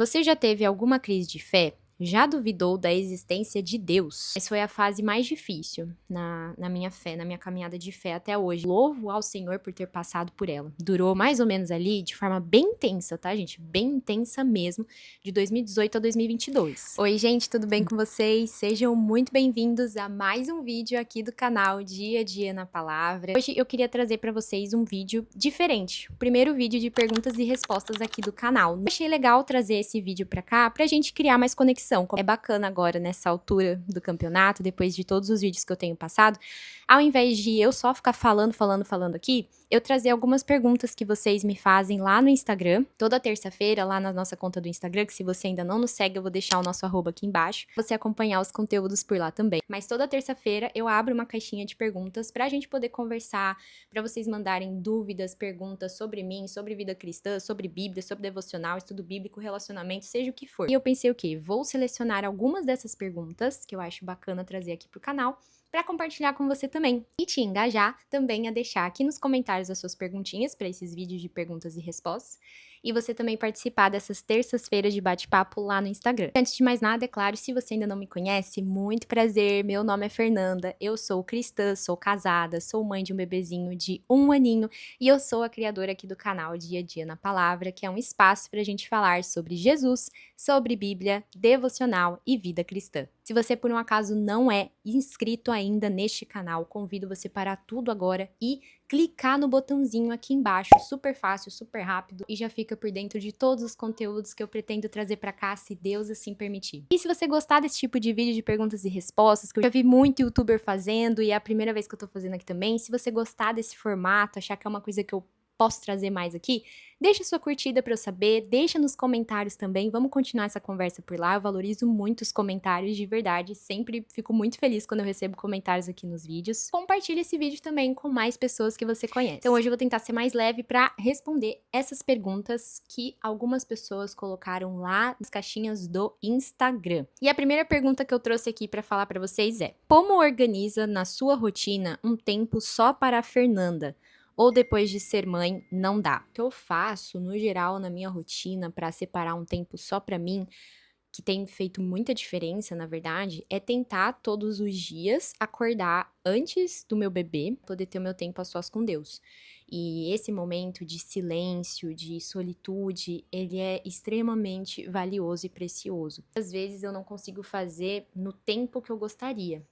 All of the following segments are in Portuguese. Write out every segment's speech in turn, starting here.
Você já teve alguma crise de fé? Já duvidou da existência de Deus? Essa foi a fase mais difícil na minha fé, na minha caminhada de fé até hoje. Louvo ao Senhor por ter passado por ela. Durou mais ou menos ali de forma bem intensa, tá, gente? Bem intensa mesmo, de 2018 a 2022. Oi, gente, tudo bem com vocês? Sejam muito bem-vindos a mais um vídeo aqui do canal Dia a Dia na Palavra. Hoje eu queria trazer pra vocês um vídeo diferente. O primeiro vídeo de perguntas e respostas aqui do canal. Eu achei legal trazer esse vídeo pra cá pra gente criar mais conexão. É bacana agora, nessa altura do campeonato, depois de todos os vídeos que eu tenho passado, ao invés de eu só ficar falando aqui, eu trazer algumas perguntas que vocês me fazem lá no Instagram, toda terça-feira, lá na nossa conta do Instagram, que se você ainda não nos segue, eu vou deixar o nosso arroba aqui embaixo, pra você acompanhar os conteúdos por lá também. Mas toda terça-feira eu abro uma caixinha de perguntas pra gente poder conversar, pra vocês mandarem dúvidas, perguntas sobre mim, sobre vida cristã, sobre Bíblia, sobre devocional, estudo bíblico, relacionamento, seja o que for. E eu pensei o quê? Vou selecionar algumas dessas perguntas, que eu acho bacana trazer aqui pro canal, para compartilhar com você também. E te engajar também a deixar aqui nos comentários as suas perguntinhas para esses vídeos de perguntas e respostas. E você também participar dessas terças-feiras de bate-papo lá no Instagram. Antes de mais nada, é claro, se você ainda não me conhece, muito prazer, meu nome é Fernanda, eu sou cristã, sou casada, sou mãe de um bebezinho de 1 aninho e eu sou a criadora aqui do canal Dia a Dia na Palavra, que é um espaço para a gente falar sobre Jesus, sobre Bíblia, devocional e vida cristã. Se você por um acaso não é inscrito ainda neste canal, convido você a parar tudo agora e clicar no botãozinho aqui embaixo, super fácil, super rápido, e já fica por dentro de todos os conteúdos que eu pretendo trazer pra cá, se Deus assim permitir. E se você gostar desse tipo de vídeo de perguntas e respostas, que eu já vi muito youtuber fazendo, e é a primeira vez que eu tô fazendo aqui também, se você gostar desse formato, achar que é uma coisa que eu posso trazer mais aqui, deixa sua curtida para eu saber, deixa nos comentários também, vamos continuar essa conversa por lá, eu valorizo muito os comentários, de verdade, sempre fico muito feliz quando eu recebo comentários aqui nos vídeos. Compartilhe esse vídeo também com mais pessoas que você conhece. Então hoje eu vou tentar ser mais leve para responder essas perguntas que algumas pessoas colocaram lá nas caixinhas do Instagram. E a primeira pergunta que eu trouxe aqui para falar para vocês é: como organiza na sua rotina um tempo só para a Fernanda? Ou depois de ser mãe, não dá. O que eu faço, no geral, na minha rotina, para separar um tempo só para mim, que tem feito muita diferença, na verdade, é tentar todos os dias acordar antes do meu bebê, poder ter o meu tempo a sós com Deus. E esse momento de silêncio, de solitude, ele é extremamente valioso e precioso. Às vezes eu não consigo fazer no tempo que eu gostaria.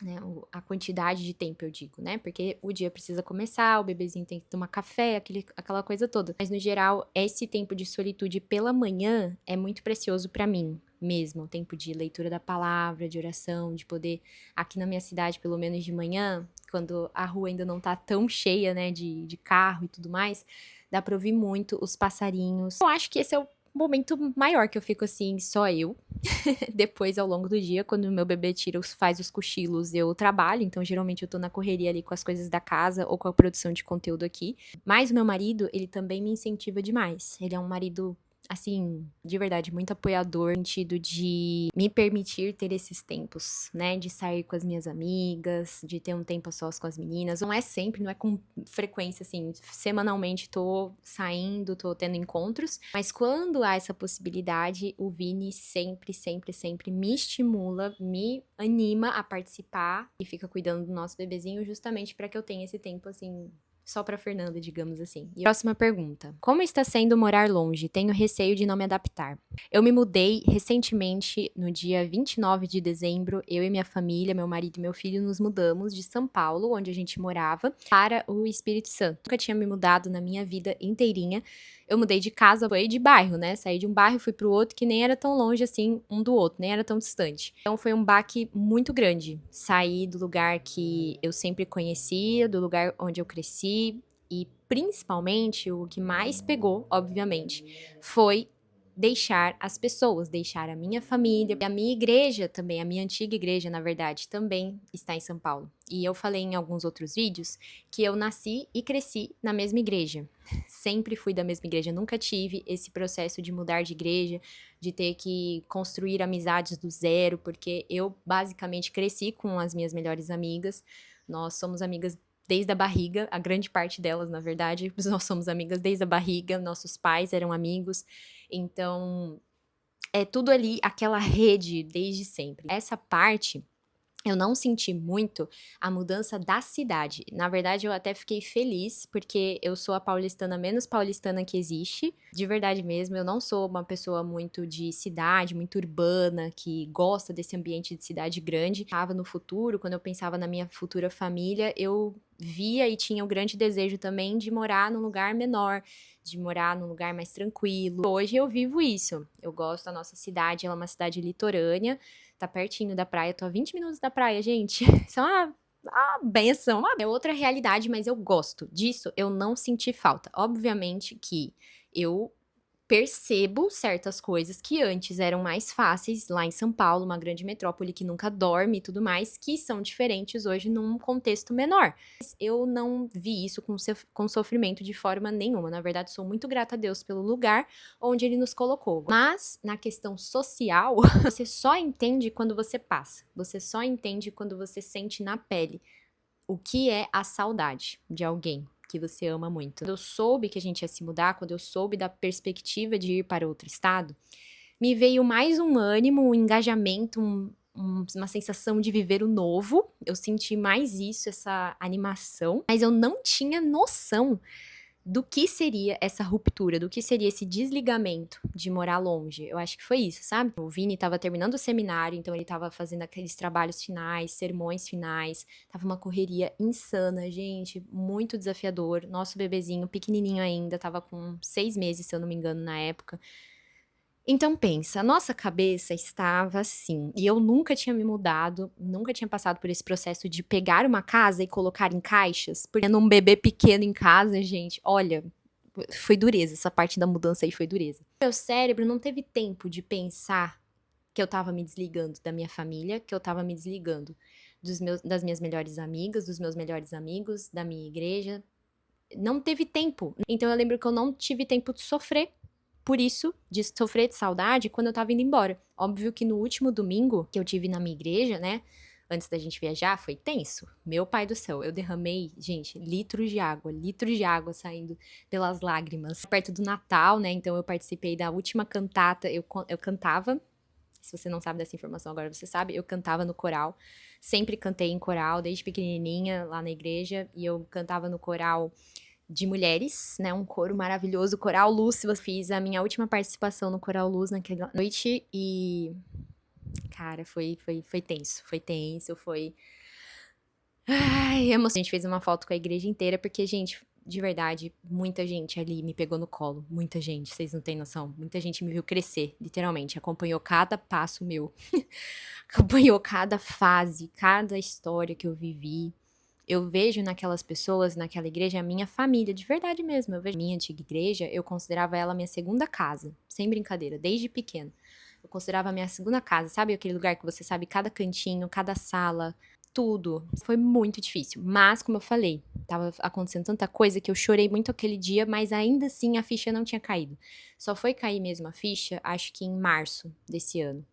Né, a quantidade de tempo, eu digo, né? Porque o dia precisa começar, o bebezinho tem que tomar café, aquela coisa toda. Mas, no geral, esse tempo de solitude pela manhã é muito precioso pra mim mesmo. O tempo de leitura da palavra, de oração, de poder, aqui na minha cidade, pelo menos de manhã, quando a rua ainda não tá tão cheia, né, de carro e tudo mais, dá pra ouvir muito os passarinhos. Eu acho que esse é o momento maior que eu fico assim, só eu. Depois, ao longo do dia, quando o meu bebê faz os cochilos, eu trabalho, então geralmente eu tô na correria ali com as coisas da casa ou com a produção de conteúdo aqui. Mas o meu marido, ele também me incentiva demais. Ele é um marido, assim, de verdade, muito apoiador, no sentido de me permitir ter esses tempos, né? De sair com as minhas amigas, de ter um tempo a sós com as meninas. Não é sempre, não é com frequência, assim, semanalmente tô saindo, tô tendo encontros, mas quando há essa possibilidade, o Vini sempre, sempre, sempre me estimula, me anima a participar e fica cuidando do nosso bebezinho justamente para que eu tenha esse tempo, assim, só pra Fernanda, digamos assim. E próxima pergunta. Como está sendo morar longe? Tenho receio de não me adaptar. Eu me mudei recentemente, no dia 29 de dezembro. Eu e minha família, meu marido e meu filho, nos mudamos de São Paulo, onde a gente morava, para o Espírito Santo. Nunca tinha me mudado na minha vida inteirinha. Eu mudei de casa e de bairro, né? Saí de um bairro, fui pro outro, que nem era tão longe assim um do outro, nem era tão distante. Então foi um baque muito grande. Saí do lugar que eu sempre conhecia, do lugar onde eu cresci, e principalmente o que mais pegou, obviamente, foi deixar as pessoas, deixar a minha família, a minha igreja também, a minha antiga igreja, na verdade, também está em São Paulo. E eu falei em alguns outros vídeos que eu nasci e cresci na mesma igreja. Sempre fui da mesma igreja, nunca tive esse processo de mudar de igreja, de ter que construir amizades do zero, porque eu basicamente cresci com as minhas melhores amigas. Nós somos amigas desde a barriga, a grande parte delas, na verdade, nós somos amigas desde a barriga, nossos pais eram amigos, então É tudo ali, aquela rede desde sempre. Essa parte eu não senti muito a mudança da cidade. Na verdade, eu até fiquei feliz, porque eu sou a paulistana menos paulistana que existe. De verdade mesmo, eu não sou uma pessoa muito de cidade, muito urbana, que gosta desse ambiente de cidade grande. Estava no futuro, quando eu pensava na minha futura família, eu via e tinha o grande desejo também de morar num lugar menor, de morar num lugar mais tranquilo. Hoje eu vivo isso. Eu gosto da nossa cidade, ela é uma cidade litorânea, tá pertinho da praia, tô a 20 minutos da praia, gente. Isso é uma benção, é outra realidade, mas eu gosto disso, eu não senti falta. Obviamente que eu percebo certas coisas que antes eram mais fáceis lá em São Paulo, uma grande metrópole que nunca dorme e tudo mais, que são diferentes hoje num contexto menor. Mas eu não vi isso com sofrimento de forma nenhuma. Na verdade, sou muito grata a Deus pelo lugar onde ele nos colocou. Mas, na questão social, você só entende quando você passa. Você só entende quando você sente na pele o que é a saudade de alguém que você ama muito. Quando eu soube que a gente ia se mudar, quando eu soube da perspectiva de ir para outro estado, me veio mais um ânimo, um engajamento, uma sensação de viver o novo. Eu senti mais isso, essa animação, mas eu não tinha noção do que seria essa ruptura, do que seria esse desligamento de morar longe. Eu acho que foi isso, sabe? O Vini estava terminando o seminário, então ele estava fazendo aqueles trabalhos finais, sermões finais, tava uma correria insana, gente, muito desafiador. Nosso bebezinho, pequenininho ainda, tava com 6 meses, se eu não me engano, na época. Então pensa, a nossa cabeça estava assim, e eu nunca tinha me mudado, nunca tinha passado por esse processo de pegar uma casa e colocar em caixas, porque tendo um bebê pequeno em casa, gente, olha, foi dureza, essa parte da mudança aí foi dureza. Meu cérebro não teve tempo de pensar que eu tava me desligando da minha família, que eu tava me desligando das minhas melhores amigas, dos meus melhores amigos, da minha igreja. Não teve tempo. Então eu lembro que eu não tive tempo de sofrer por isso, de sofrer de saudade quando eu tava indo embora. Óbvio que no último domingo que eu tive na minha igreja, né, antes da gente viajar, foi tenso. Meu pai do céu, eu derramei, gente, litros de água saindo pelas lágrimas. Perto do Natal, né, então eu participei da última cantata, eu cantava, se você não sabe dessa informação agora você sabe, eu cantava no coral. Sempre cantei em coral, desde pequenininha, lá na igreja, e eu cantava no coral de mulheres, né, um coro maravilhoso, o Coral Luz. Eu fiz a minha última participação no Coral Luz naquela noite e, cara, foi tenso, foi... Ai, emoção. A gente fez uma foto com a igreja inteira, porque, gente, de verdade, muita gente ali me pegou no colo, muita gente, vocês não têm noção, muita gente me viu crescer, literalmente, acompanhou cada passo meu, acompanhou cada fase, cada história que eu vivi. Eu vejo naquelas pessoas, naquela igreja, a minha família, de verdade mesmo. Eu vejo a minha antiga igreja, eu considerava ela a minha segunda casa, sem brincadeira, desde pequena. Eu considerava a minha segunda casa, sabe aquele lugar que você sabe cada cantinho, cada sala, tudo. Foi muito difícil, mas como eu falei, tava acontecendo tanta coisa que eu chorei muito aquele dia, mas ainda assim a ficha não tinha caído. Só foi cair mesmo a ficha, acho que em março desse ano.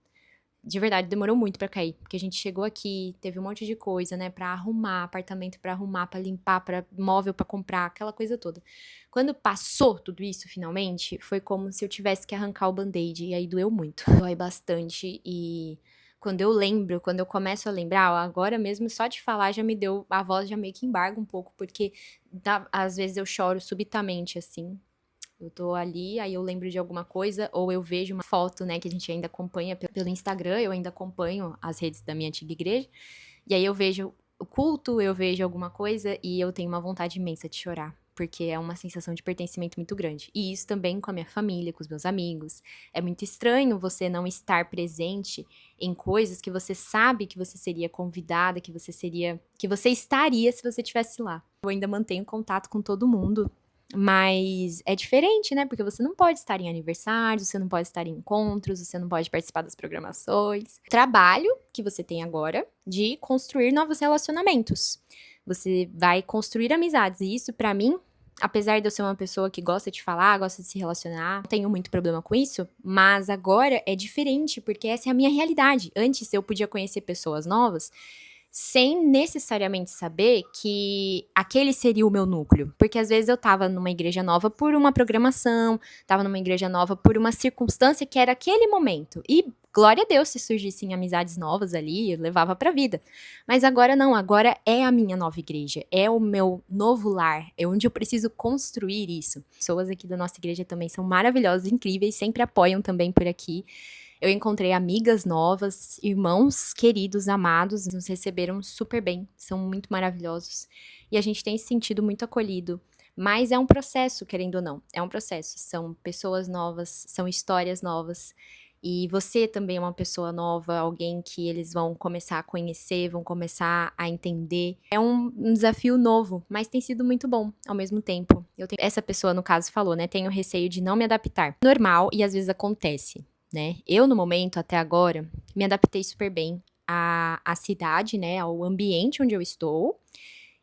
De verdade, demorou muito pra cair, porque a gente chegou aqui, teve um monte de coisa, né, pra arrumar, apartamento pra arrumar, pra limpar, pra móvel pra comprar, aquela coisa toda. Quando passou tudo isso, finalmente, foi como se eu tivesse que arrancar o band-aid, e aí doeu muito. Dói bastante, e quando eu lembro, quando eu começo a lembrar, ó, agora mesmo, só de falar já me deu, a voz já meio que embarga um pouco, porque às vezes eu choro subitamente, assim. Eu tô ali, aí eu lembro de alguma coisa, ou eu vejo uma foto, né, que a gente ainda acompanha pelo Instagram, eu ainda acompanho as redes da minha antiga igreja, e aí eu vejo o culto, eu vejo alguma coisa, e eu tenho uma vontade imensa de chorar, porque é uma sensação de pertencimento muito grande. E isso também com a minha família, com os meus amigos. É muito estranho você não estar presente em coisas que você sabe que você seria convidada, que você estaria se você estivesse lá. Eu ainda mantenho contato com todo mundo, mas é diferente, né? Porque você não pode estar em aniversários, você não pode estar em encontros, você não pode participar das programações. Trabalho que você tem agora de construir novos relacionamentos. Você vai construir amizades. E isso, pra mim, apesar de eu ser uma pessoa que gosta de falar, gosta de se relacionar, não tenho muito problema com isso, mas agora é diferente, porque essa é a minha realidade. Antes eu podia conhecer pessoas novas sem necessariamente saber que aquele seria o meu núcleo. Porque às vezes eu tava numa igreja nova por uma programação, tava numa igreja nova por uma circunstância que era aquele momento. E glória a Deus se surgissem amizades novas ali, eu levava pra vida. Mas agora não, agora é a minha nova igreja, é o meu novo lar, é onde eu preciso construir isso. Pessoas aqui da nossa igreja também são maravilhosas, incríveis, sempre apoiam também por aqui. Eu encontrei amigas novas, irmãos queridos, amados, nos receberam super bem, são muito maravilhosos. E a gente tem se sentido muito acolhido. Mas é um processo, querendo ou não, é um processo. São pessoas novas, são histórias novas. E você também é uma pessoa nova, alguém que eles vão começar a conhecer, vão começar a entender. É um desafio novo, mas tem sido muito bom ao mesmo tempo. Essa pessoa, no caso, falou, né? Tenho receio de não me adaptar. Normal e às vezes acontece. Né? Eu, no momento, até agora, me adaptei super bem à cidade, né? Ao ambiente onde eu estou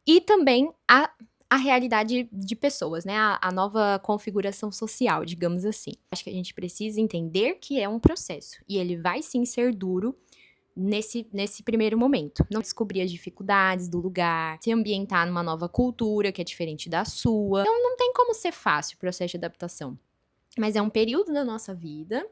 e também à realidade de pessoas, né? A nova configuração social, digamos assim. Acho que a gente precisa entender que é um processo e ele vai sim ser duro nesse primeiro momento. Não descobrir as dificuldades do lugar, se ambientar numa nova cultura que é diferente da sua. Então, não tem como ser fácil o processo de adaptação. Mas é um período da nossa vida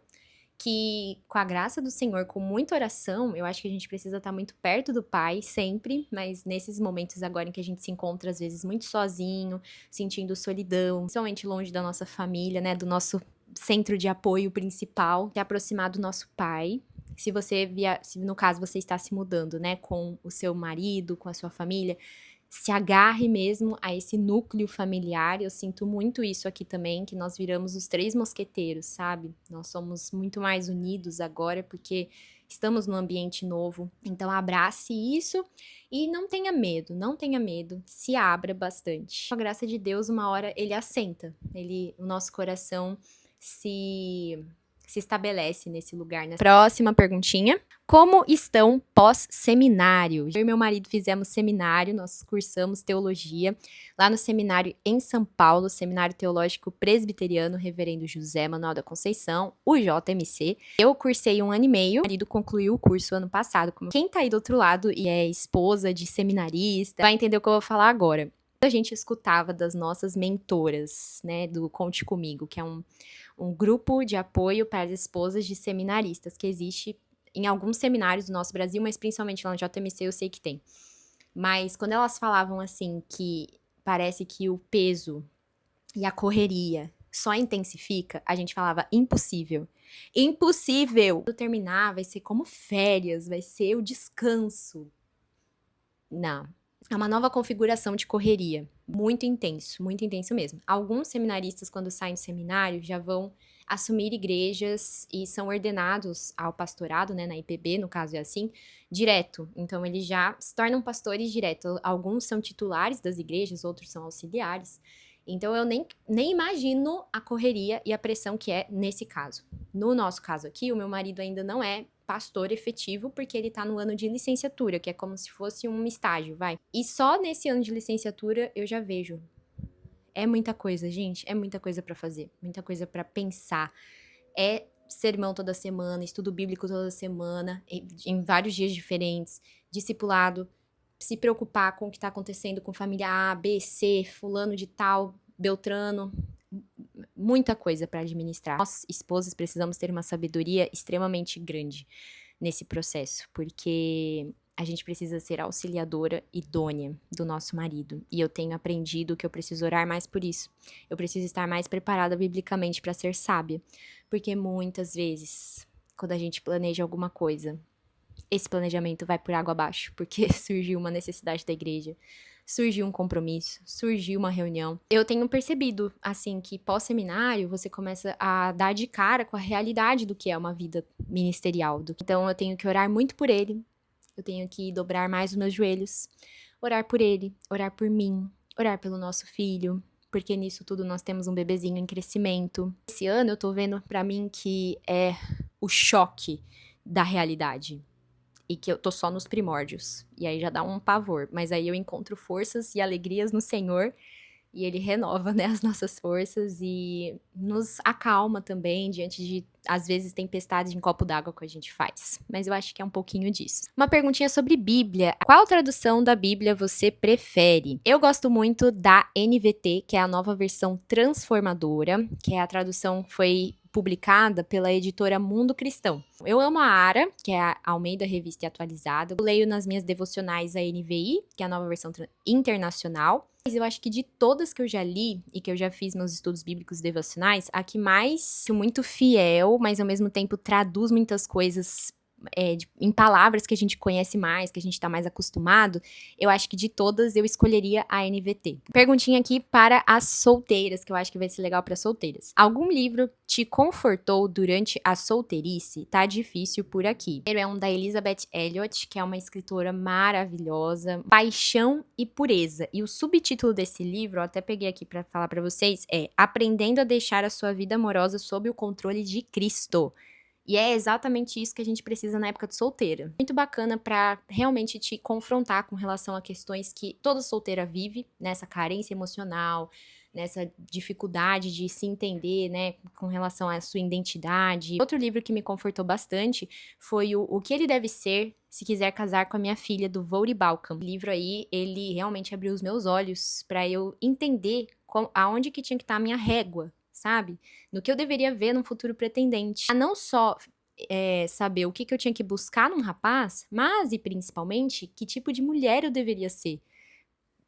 que, com a graça do Senhor, com muita oração, eu acho que a gente precisa estar muito perto do Pai, sempre, mas nesses momentos agora em que a gente se encontra, às vezes, muito sozinho, sentindo solidão, principalmente longe da nossa família, né, do nosso centro de apoio principal, se aproximar do nosso Pai. Se no caso você está se mudando, né, com o seu marido, com a sua família, se agarre mesmo a esse núcleo familiar. Eu sinto muito isso aqui também, que nós viramos os 3 mosqueteiros, sabe? Nós somos muito mais unidos agora, porque estamos num ambiente novo. Então, abrace isso e não tenha medo, se abra bastante. Com a graça de Deus, uma hora ele assenta, o nosso coração se estabelece nesse lugar, né? Próxima perguntinha. Como estão pós-seminário? Eu e meu marido fizemos seminário, nós cursamos teologia lá no seminário em São Paulo, Seminário Teológico Presbiteriano Reverendo José Manuel da Conceição, o JMC. Eu cursei 1 ano e meio, meu marido concluiu o curso ano passado. Quem tá aí do outro lado e é esposa de seminarista vai entender o que eu vou falar agora. A gente escutava das nossas mentoras, né, do Conte Comigo, que é um grupo de apoio para as esposas de seminaristas, que existe em alguns seminários do nosso Brasil, mas principalmente lá no JMC eu sei que tem. Mas quando elas falavam assim que parece que o peso e a correria só intensifica, a gente falava impossível. Impossível! Quando terminar, vai ser como férias, vai ser o descanso. Não. É uma nova configuração de correria. Muito intenso mesmo. Alguns seminaristas, quando saem do seminário, já vão assumir igrejas e são ordenados ao pastorado, né, na IPB, no caso é assim, direto. Então, eles já se tornam pastores direto. Alguns são titulares das igrejas, outros são auxiliares. Então, eu nem imagino a correria e a pressão que é nesse caso. No nosso caso aqui, o meu marido ainda não é pastor efetivo, porque ele tá no ano de licenciatura, que é como se fosse um estágio, vai. E só nesse ano de licenciatura eu já vejo. É muita coisa, gente, é muita coisa pra fazer, muita coisa pra pensar. É sermão toda semana, estudo bíblico toda semana, em vários dias diferentes, discipulado, se preocupar com o que tá acontecendo com família A, B, C, fulano de tal, Beltrano, muita coisa para administrar. Nós, esposas, precisamos ter uma sabedoria extremamente grande nesse processo, porque a gente precisa ser auxiliadora idônea do nosso marido. E eu tenho aprendido que eu preciso orar mais por isso. Eu preciso estar mais preparada biblicamente para ser sábia, porque muitas vezes, quando a gente planeja alguma coisa, esse planejamento vai por água abaixo, porque surgiu uma necessidade da igreja, surgiu um compromisso, surgiu uma reunião. Eu tenho percebido, assim, que pós-seminário você começa a dar de cara com a realidade do que é uma vida ministerial. Então eu tenho que orar muito por ele, eu tenho que dobrar mais os meus joelhos, orar por ele, orar por mim, orar pelo nosso filho, porque nisso tudo nós temos um bebezinho em crescimento. Esse ano eu tô vendo pra mim que é o choque da realidade. E que eu tô só nos primórdios. E aí já dá um pavor. Mas aí eu encontro forças e alegrias no Senhor e ele renova, né, as nossas forças e nos acalma também diante de, às vezes, tempestades em copo d'água que a gente faz. Mas eu acho que é um pouquinho disso. Uma perguntinha sobre Bíblia. Qual tradução da Bíblia você prefere? Eu gosto muito da NVT, que é a nova versão transformadora, que é a tradução que foi publicada pela editora Mundo Cristão. Eu amo a ARA, que é a Almeida Revista e Atualizada. Eu leio nas minhas devocionais a NVI, que é a nova versão internacional. Mas eu acho que de todas que eu já li e que eu já fiz meus estudos bíblicos devocionais, a que mais muito fiel, mas ao mesmo tempo traduz muitas coisas em palavras que a gente conhece mais, que a gente tá mais acostumado, eu acho que de todas eu escolheria a NVT. Perguntinha aqui para as solteiras, que eu acho que vai ser legal para solteiras. Algum livro te confortou durante a solteirice? Tá difícil por aqui. Primeiro é um da Elizabeth Elliot, que é uma escritora maravilhosa, Paixão e Pureza. E o subtítulo desse livro, eu até peguei aqui para falar para vocês, é Aprendendo a deixar a sua vida amorosa sob o controle de Cristo. E é exatamente isso que a gente precisa na época de solteira. Muito bacana pra realmente te confrontar com relação a questões que toda solteira vive, nessa carência emocional, nessa dificuldade de se entender, né, com relação à sua identidade. Outro livro que me confortou bastante foi O Que Ele Deve Ser Se Quiser Casar com a Minha Filha, do Voddie Baucham. O livro aí, ele realmente abriu os meus olhos pra eu entender aonde que tinha que estar a minha régua, sabe? No que eu deveria ver num futuro pretendente. A não só saber o que eu tinha que buscar num rapaz, mas e principalmente que tipo de mulher eu deveria ser,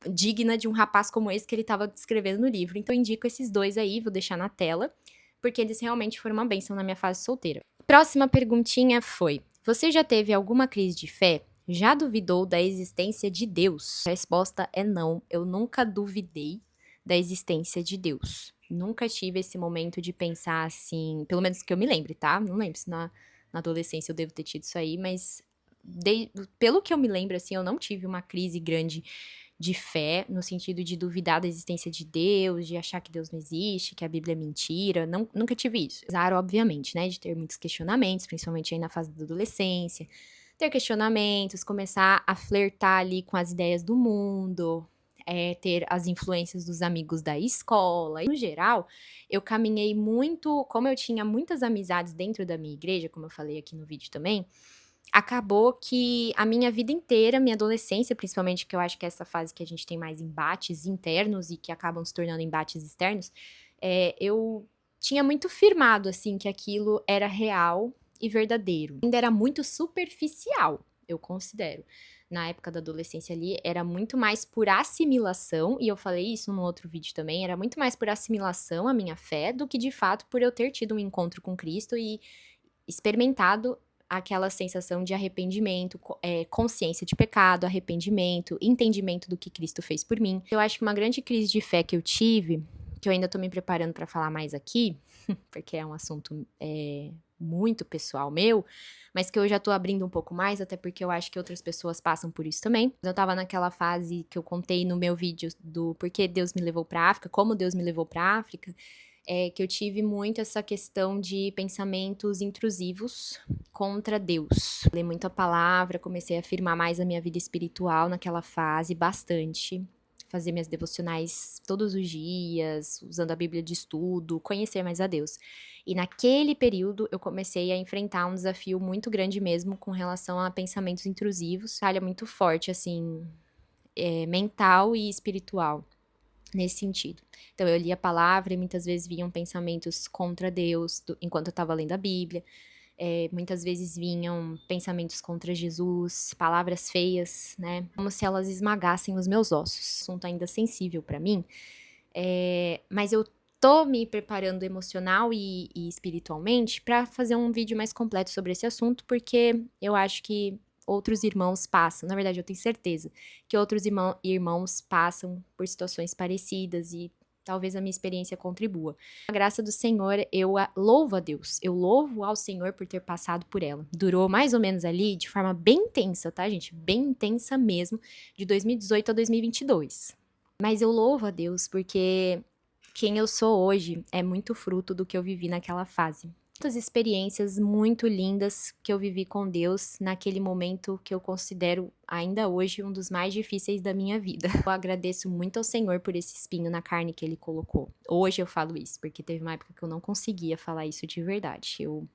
digna de um rapaz como esse que ele estava descrevendo no livro. Então eu indico esses dois aí, vou deixar na tela, porque eles realmente foram uma bênção na minha fase solteira. Próxima perguntinha foi: você já teve alguma crise de fé? Já duvidou da existência de Deus? A resposta é não, eu nunca duvidei da existência de Deus. Nunca tive esse momento de pensar assim, pelo menos que eu me lembre, tá? Não lembro se na adolescência eu devo ter tido isso aí, mas pelo que eu me lembro, assim, eu não tive uma crise grande de fé, no sentido de duvidar da existência de Deus, de achar que Deus não existe, que a Bíblia é mentira. Não, nunca tive isso. Apesar, obviamente, né, de ter muitos questionamentos, principalmente aí na fase da adolescência. Ter questionamentos, começar a flertar ali com as ideias do mundo, ter as influências dos amigos da escola. E, no geral, eu caminhei muito, como eu tinha muitas amizades dentro da minha igreja, como eu falei aqui no vídeo também, acabou que a minha vida inteira, minha adolescência, principalmente, que eu acho que é essa fase que a gente tem mais embates internos e que acabam se tornando embates externos, eu tinha muito firmado, assim, que aquilo era real e verdadeiro. Ainda era muito superficial, eu considero. Na época da adolescência ali, era muito mais por assimilação, e eu falei isso num outro vídeo também, era muito mais por assimilação a minha fé do que de fato por eu ter tido um encontro com Cristo e experimentado aquela sensação de arrependimento, consciência de pecado, arrependimento, entendimento do que Cristo fez por mim. Eu acho que uma grande crise de fé que eu tive, que eu ainda tô me preparando pra falar mais aqui, porque é um assunto muito pessoal meu, mas que eu já tô abrindo um pouco mais, até porque eu acho que outras pessoas passam por isso também. Eu tava naquela fase que eu contei no meu vídeo do porquê Deus me levou pra África, como Deus me levou pra África, que eu tive muito essa questão de pensamentos intrusivos contra Deus. Li muito a palavra, comecei a afirmar mais a minha vida espiritual naquela fase, bastante. Fazer minhas devocionais todos os dias, usando a Bíblia de estudo, conhecer mais a Deus. E naquele período eu comecei a enfrentar um desafio muito grande mesmo com relação a pensamentos intrusivos, falha muito forte, assim, mental e espiritual. Nesse sentido. Então, eu lia a palavra e muitas vezes vinham pensamentos contra Deus enquanto eu estava lendo a Bíblia. Muitas vezes vinham pensamentos contra Jesus, palavras feias, né? Como se elas esmagassem os meus ossos. Assunto ainda sensível para mim. Mas eu tô me preparando emocional e espiritualmente para fazer um vídeo mais completo sobre esse assunto, porque eu acho que outros irmãos passam, na verdade eu tenho certeza que outros irmãos passam por situações parecidas e talvez a minha experiência contribua. A graça do Senhor, eu louvo a Deus, eu louvo ao Senhor por ter passado por ela. Durou mais ou menos ali de forma bem intensa, tá, gente? Bem intensa mesmo, de 2018 a 2022. Mas eu louvo a Deus porque quem eu sou hoje é muito fruto do que eu vivi naquela fase. Muitas experiências muito lindas que eu vivi com Deus naquele momento que eu considero ainda hoje um dos mais difíceis da minha vida. Eu agradeço muito ao Senhor por esse espinho na carne que Ele colocou. Hoje eu falo isso, porque teve uma época que eu não conseguia falar isso de verdade. Eu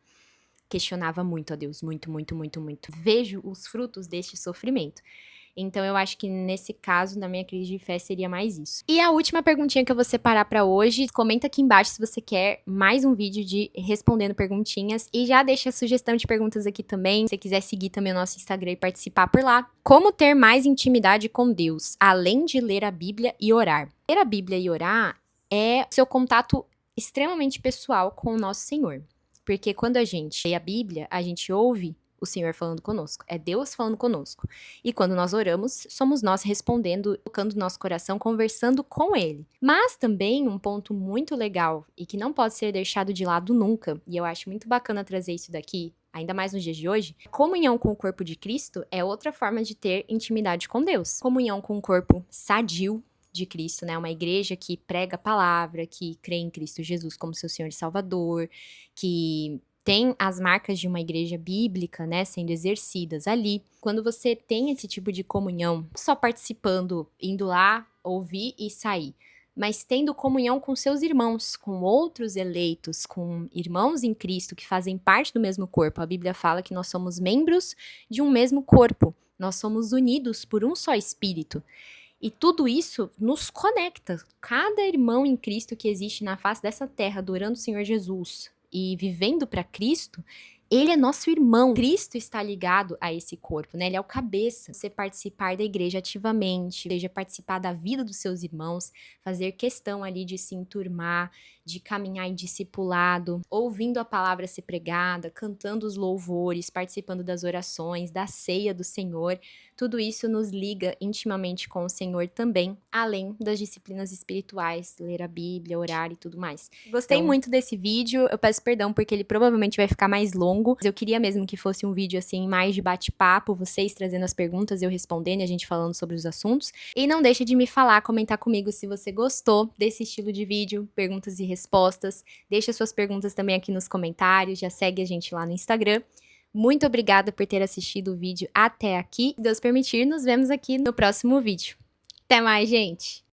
questionava muito a Deus, muito, muito, muito, muito. Vejo os frutos deste sofrimento. Então eu acho que nesse caso, na minha crise de fé, seria mais isso. E a última perguntinha que eu vou separar pra hoje, comenta aqui embaixo se você quer mais um vídeo de respondendo perguntinhas e já deixa a sugestão de perguntas aqui também, se você quiser seguir também o nosso Instagram e participar por lá. Como ter mais intimidade com Deus, além de ler a Bíblia e orar? Ler a Bíblia e orar é seu contato extremamente pessoal com o nosso Senhor. Porque quando a gente lê a Bíblia, a gente ouve o Senhor falando conosco. É Deus falando conosco. E quando nós oramos, somos nós respondendo, tocando nosso coração, conversando com Ele. Mas também um ponto muito legal e que não pode ser deixado de lado nunca, e eu acho muito bacana trazer isso daqui, ainda mais nos dias de hoje, comunhão com o corpo de Cristo é outra forma de ter intimidade com Deus. Comunhão com o corpo sadio de Cristo, né? Uma igreja que prega a palavra, que crê em Cristo Jesus como seu Senhor e Salvador, que tem as marcas de uma igreja bíblica, né, sendo exercidas ali. Quando você tem esse tipo de comunhão, não só participando, indo lá, ouvir e sair, mas tendo comunhão com seus irmãos, com outros eleitos, com irmãos em Cristo que fazem parte do mesmo corpo. A Bíblia fala que nós somos membros de um mesmo corpo. Nós somos unidos por um só espírito. E tudo isso nos conecta. Cada irmão em Cristo que existe na face dessa terra, adorando o Senhor Jesus e vivendo para Cristo, ele é nosso irmão. Cristo está ligado a esse corpo, né? Ele é o cabeça. Você participar da igreja ativamente, seja participar da vida dos seus irmãos, fazer questão ali de se enturmar, de caminhar em discipulado, ouvindo a palavra ser pregada, cantando os louvores, participando das orações, da ceia do Senhor. Tudo isso nos liga intimamente com o Senhor também, além das disciplinas espirituais, ler a Bíblia, orar e tudo mais. Gostei muito desse vídeo, eu peço perdão porque ele provavelmente vai ficar mais longo. Eu queria mesmo que fosse um vídeo assim, mais de bate-papo, vocês trazendo as perguntas, eu respondendo e a gente falando sobre os assuntos. E não deixa de me falar, comentar comigo se você gostou desse estilo de vídeo, perguntas e respostas. Deixa suas perguntas também aqui nos comentários, já segue a gente lá no Instagram. Muito obrigada por ter assistido o vídeo até aqui. Se Deus permitir, nos vemos aqui no próximo vídeo. Até mais, gente!